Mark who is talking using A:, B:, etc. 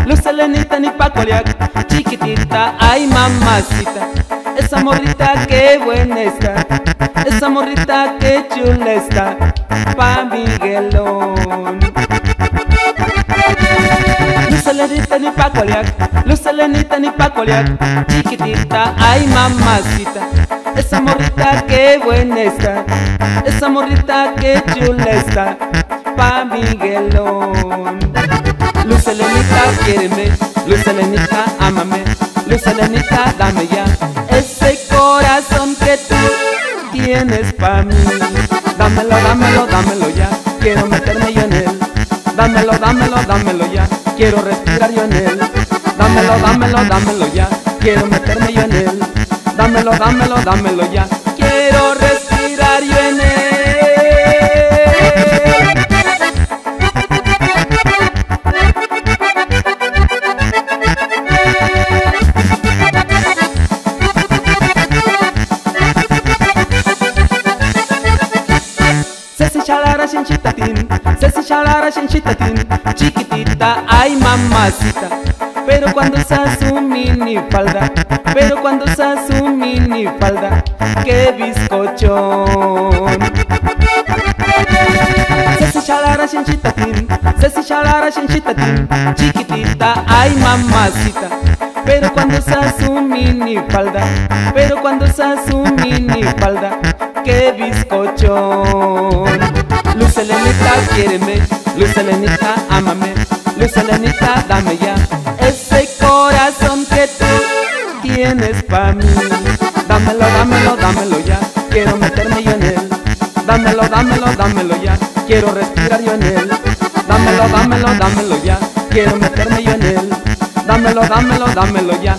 A: Luz Helenita ni pa' Coliac, chiquitita, ay mamacita. Esa morrita que buena está, esa morrita que chula está, pa' Miguelón. Luz Helenita ni pa' Coliac, Luz Helenita ni pa' Coliac, chiquitita, ay mamacita. Esa morrita que buena está, esa morrita que chula está, pa' Miguelón. Luz Helenita, quiéreme, Luz Helenita, ámame, Luz Helenita, dame ya ese corazón que tú tienes pa' mí. Dámelo, dámelo, dámelo ya, quiero meterme yo en él. Dámelo, dámelo, dámelo ya, quiero respirar yo en él. Dámelo, dámelo, dámelo ya, quiero meterme yo en él. Dámelo, dámelo, dámelo ya, quiero respirar yo en él. Ceci chalara chinchitatín, Ceci chalara chinchitatín, chiquitita, ay mamacita. Pero cuando usa su minifalda, pero cuando usa su minifalda, qué bizcochón. Ceci chalara chinchitatín, Ceci chalara chinchitatín, chiquitita, ay mamacita. Pero cuando usa su minifalda, pero cuando usa su minifalda, qué bizcochón. Luz Helenita, quiéreme, Luz Helenita, ámame, Luz Helenita, dame ya ese corazón que tú tienes pa' mí. Dámelo, dámelo, dámelo ya, quiero meterme yo en él. Dámelo, dámelo, dámelo ya, quiero respirar yo en él. Dámelo, dámelo, dámelo ya, quiero meterme yo en él. Dámelo, dámelo, dámelo ya,